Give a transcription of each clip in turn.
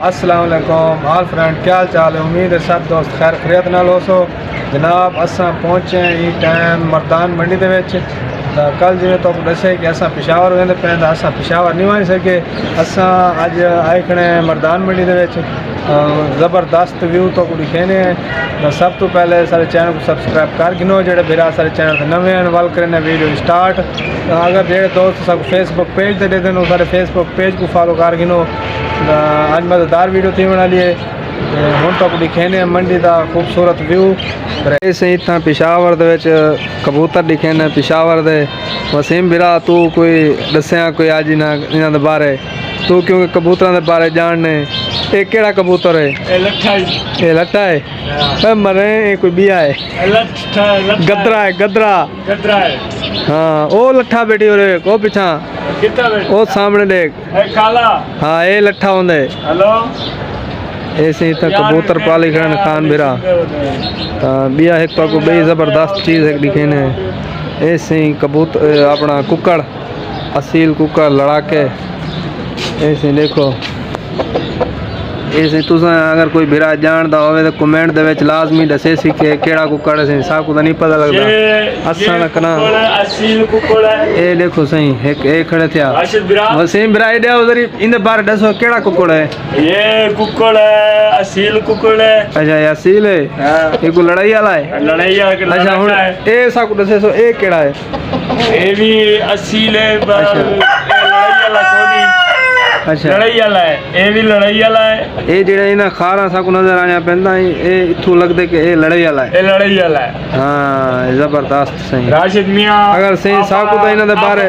अस्सलाम वालेकुम all friend, क्या हाल चाल है। उम्मीद है सब दोस्त खैर खैरियत नाल होसो। जनाब असां पहुंचे ई टाइम मर्दान मंडी दे विच। कल जिवें तो दसे कि असां पिशावर वेंदे पे असां पिशावर नहीं वञी सके। असां अज आए खड़े मर्दान मंडी दे विच। ज़बरदस्त व्यू तो दिखेने हैं। सब तो पहले सारे चैनल को सब्सक्राइब कर गिनो जेडे बिरा सारे चैनल से नवे हैं। वल करें वीडियो स्टार्ट। अगर जेडे दोस्त सब फेसबुक पेज से देते हैं सारे फेसबुक पेज को फॉलो कर गिनो। अज मज़ेदार वीडियो थी बना लिए हूँ तो दिखेने मंडी का खूबसूरत व्यू। ऐसे इतना पिशावर दे विच कबूतर दिखे ने पिशावर दे। वसीम बिरा तू कोई दसिया कोई अज इन्होंने बारे तू क्योंकि कबूतर के बारे जानने। ये केड़ा कबूतर है? ये लट्ठा है मरे ये कोई बिया है? गदरा है गदरा है। हाँ वो लट्ठा बेटी और वो पिछा वो सामने देख काला। हाँ ये लट्ठा होंगे। ऐसे ही तक कबूतर पाली खड़न खान बिरा बिया एक तो बड़ी ज़बरदस्त चीज़ है दिखे ने। ऐसे ही कबूतर अपना कुकड़ असील कुकड़ लड़ा के ऐसे देखो। ऐसे तुस अगर कोई बिरा जानता हो तो कमेंट दे विच लाजमी दसे सी कि केड़ा कुकड़ है। साहब को तो नहीं पता लगता असा रखना। ये देखो सही एक एक खड़े थे वसीम बिरा दे उधर इन बारे दसो केड़ा कुकड़ है? ये कुकड़ है असील कुकड़ है। अच्छा ये असील है। ये को लड़ाई वाला है? लड़ाई वाला। अच्छा हुन ए सा को दसे सो ए केड़ा है? ये भी असील है लड़ाई वाला कोनी। अच्छा लड़ाई वाला है। ये भी लड़ाई वाला है। ये जेड़ा इना खारा सा को नजर आया पैंदा ये इथू लगदे कि ये लड़ाई वाला है। ये लड़ाई वाला है। हां जबरदस्त सही राशिद मियां अगर सही सा को तो इना दे बारे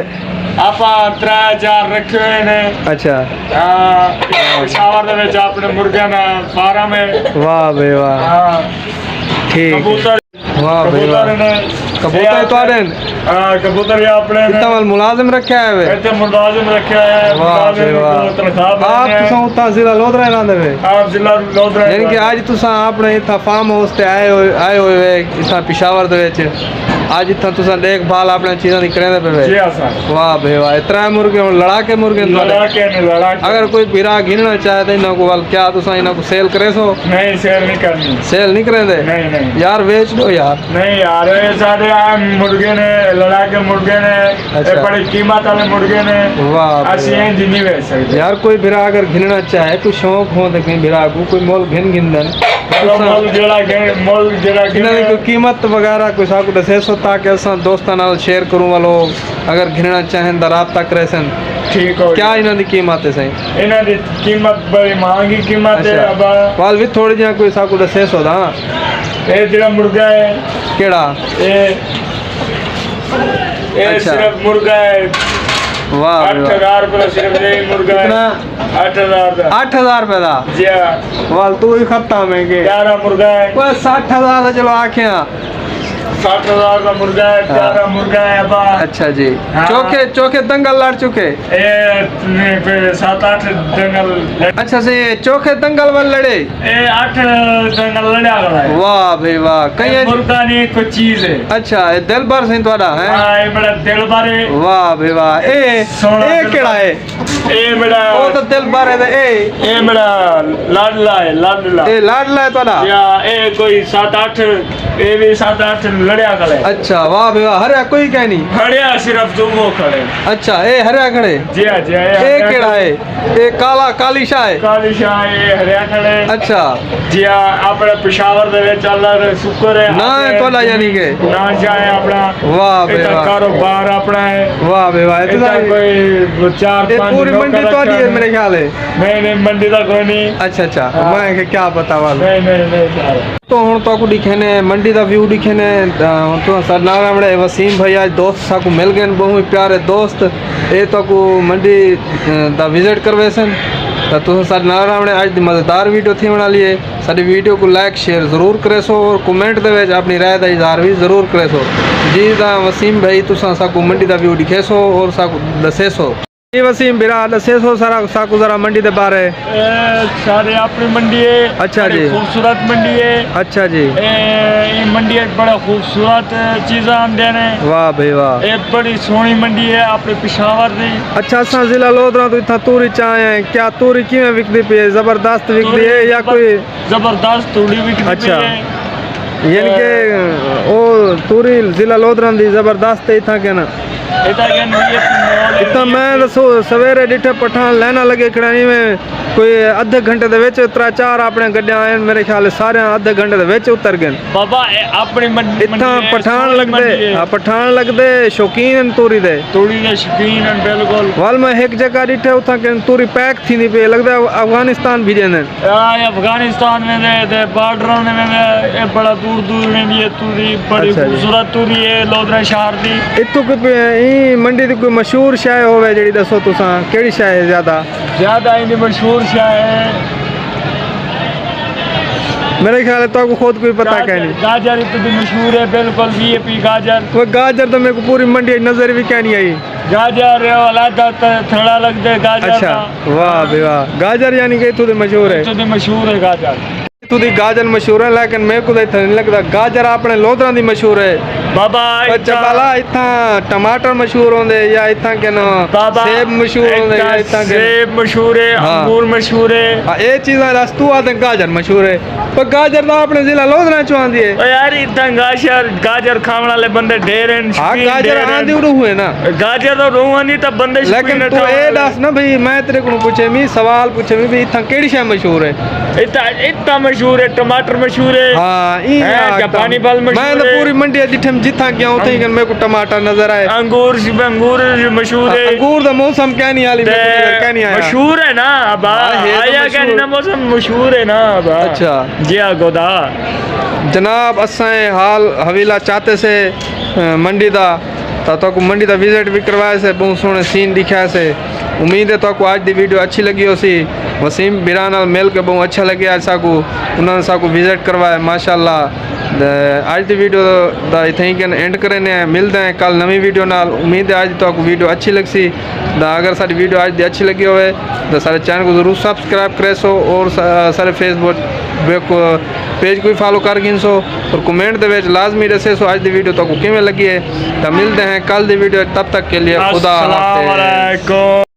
आपा 3000 रखे ने। अच्छा पिशावर दे विच अपने मुर्गियां दा फार्म है। वाह बे वाह। हां ठीक कबूतर वाह बे वाह। कबूतर तो आदन कबूतर भी अपने कितना वाल मुलाजिम रखा है वे? इतने मुलाजिम रखा है। मुलाजिम को तनख्वाह आप तुसा उता जिला लोधरा ना देवे? आप जिला लोधरा यानी कि आज तुसा अपने इथा फार्म हाउस ते आए हुए वे इथा पिशावर दे विच। आज इतना तुसा देखभाल अपने चीज़ां दी करे पे वे? जी हां सर। वाह बे वाह। इतना मुर्गे हुन लड़ा के अगर कोई बिरा गिनना चाहे तो इना को वाल क्या तुसा इना को सेल करे सो? नहीं सेल नहीं करनी। सेल नहीं करेंदे? नहीं यार बेच दो यार। नहीं यार ये सारे मुर्गे ने लड़ा के मुर्गे ने। अच्छा। बड़ी कीमत वाले मुर्गे ने। वाह असि नहीं बेच सकते यार। कोई बिरा अगर गिनना चाहे कोई शौक हो तो कहीं बिरा को कोई मोल गिन देन कोई कीमत वगैरह कोई साकू दसे सो ताकि असा दोस्तां नाल शेयर करूं वालो अगर गिनना चाहें तो राब्ता करे सन। ठीक हो क्या इन्हां दी कीमत है सही? इन्हां दी कीमत बड़ी महंगी कीमत है। अब वाल भी थोड़ी जी कोई साकू दसे सो दा। ये जेड़ा मुर्गा है केड़ा ये सिर्फ मुर्गा है। वाह 8000 रुपये सिर्फ यही मुर्गा है। 8000 रुपये का जी हाँ। वाल तू ही खत्ता में के 11 मुर्गा है। 60,000 का चलो आखे 60,000 का मुर्गा है। 11 मुर्गा है। अब अच्छा जी। हाँ। चोखे चोखे दंगल लड़ चुके 7-8 दंगल। अच्छा से चोखे दंगल वाल लड़े 8 दंगल लड़ा है। वाह भाई वाह। कई मुर्गा नहीं कोई चीज है। अच्छा ये दिल भर से थोड़ा है। हां ये बड़ा दिल भर है। वाह भाई वाह। ए केड़ा है? ए बड़ा ओ तो दिल भर है। ए बड़ा लाडला है। लाडला ए लाडला है थोड़ा या ए कोई 7-8 ए भी 7-8 लड़िया खड़े। अच्छा वाह भाई वाह। हरिया कोई कह नहीं हरिया सिर्फ जुमो खड़े। अच्छा ए हरिया खड़े जी हां जी हां। ए केड़ा है? ए काला काली शाह है। काली शाह ए हरिया खड़े। अच्छा जी हां। अपने पिशावर दे विच अल्लाह शुक्र है ना है तोला यानी के ना जाए अपना। वाह भाई वाह। कारोबार अपना है। वाह भाई वाह। इतना कोई 4-5 पूरी मंडी तो है मेरे ख्याल है। नहीं मंडी दा कोई नहीं। अच्छा अच्छा मैं के क्या पता वाला। नहीं तो हूँ तो दिखे ने मंडी का व्यू दिखे ने। तो सर नाम वसीम भाई आज दोस्त साकू मिल गए बहुत प्यारे दोस्त ये तो मंडी का विजिट करवे सन। तो सर नाम आज मज़ेदार वीडियो थी बना लिए। सारी वीडियो को लाइक शेयर ज़रूर करे सो और कमेंट दे अपनी राय का इजहार भी ज़रूर करे सो। जी वसीम भाई तुसा साकू मंडी का व्यू दिखे सो और साकू दसे सो। ये वसीम बिरा दसे सो सारा साकू जरा मंडी दे बारे सारे अपनी मंडी है। अच्छा जी, खूबसूरत मंडी है। अच्छा जी, ये मंडी एक बड़ा खूबसूरत चीज़ा आंदे ने। वाह भाई वाह, एक बड़ी सोहनी मंडी है अपने पिशावर दी। अच्छा असा जिला लोधरा तो इतना तूरी चाहे हैं, क्या तूरी किवें विकदी पई है? जबरदस्त विकदी है या कोई जबरदस्त तूड़ी विकदी अच्छा पई है? यानी कि ओ तूरी जिला लोधरा दी जबरदस्त है इतना के ना इतना मैं दसो सवेरे डिठे पठान लेना लगे खड़ानी में कोई अद्धे घंटे दे विच 3-4 अपने गड्डियां आए मेरे ख्याल सारे अद्धे घंटे दे विच उतर गए बाबा अपनी मंडी इतना पठान लगदे पठान लगदे शौकीन तूरी दे शौकीन बिल्कुल वाल मैं एक जगह डिठे उथा के तूरी पैक थी पे लगदा अफगानिस्तान भेजे ने अफगानिस्तान में दे बॉर्डर में ये बड़ा दूर दूर में ये तूरी बड़ी खूबसूरत तूरी है लोधरा शहर दी। इत्थों ई मंडी दी कोई मशहूर शाय होवे जेड़ी दसो तुसा केड़ी शाय है ज्यादा इनी मशहूर शाय है? मेरे ख्याल तो आपको खुद कोई पता क्या नहीं। गाजर इतनी मशहूर है बिल्कुल वीआईपी गाजर। वो गाजर तो मेरे को पूरी मंडी नजर भी क्या नहीं आई। गाजर अलग थोड़ा लगता है गाजर। अच्छा वाह भाई वाह, गाजर यानी कि इतनी मशहूर है? इतनी मशहूर है गाजर। इतनी गाजर मशहूर है लेकिन मेरे को तो नहीं लगता गाजर अपने लोधरा दी मशहूर है बाबा। चबाला इतना टमाटर मशहूर होंदे या इतना के ना सेब मशहूर होंदे या इतना के सेब मशहूर है अंगूर मशहूर है। हां ये चीज़ां रस्तू आते गाजर मशहूर है पर गाजर तो अपने जिला लोधरा चो आंदी है। ओ यार इतना गाजर खाने वाले बंदे ढेर हैं। हां गाजर आंदी उड़ हुए ना गाजर तो रोआ नहीं तब बंदे लेकिन तू ए दस ना भाई मैं तेरे को पूछे मी सवाल पूछे मी इतना केड़ी शय मशहूर है? इतना मशहूर है टमाटर मशहूर है। हां ई जापानी फल मशहूर है। मैं तो पूरी मंडी जिठम जिथा गया उथे मेरे को टमाटर नजर आए। अंगूर मशहूर है। अंगूर दा मौसम क्या नहीं आली क्या नहीं आया मशहूर है ना अब आया क्या नहीं ना मौसम मशहूर है ना अब। अच्छा जी गोदा जनाब असां हाल हवीला चाहते से मंडी दा तो मंडी का विजिट भी करवाया से बहुत सोहने सीन दिखाया से। उम्मीद है तो आज की वीडियो अच्छी लगी हो सी। वसीम बिरा नाल मिल के बहुत अच्छा लगे आज साकू उन्होंने साकू विजिट करवाया माशाल्लाह। आज की वीडियो का इतने ही एंड करें मिलते हैं कल नवी वीडियो नाल। उम्मीद है आज तो वीडियो अच्छी लग सी। अगर सारी वीडियो आज की अच्छी लगी होवे तो सारे चैनल को जरूर सब्सक्राइब करे सो और सारे फेसबुक पेज को भी फॉलो कर गिन सो और कमेंट दे लाजमी दसे सो आज की वीडियो तो किमें लगी है। तो मिलते हैं कल की वीडियो तब तक के लिए खुदा हाफिज़।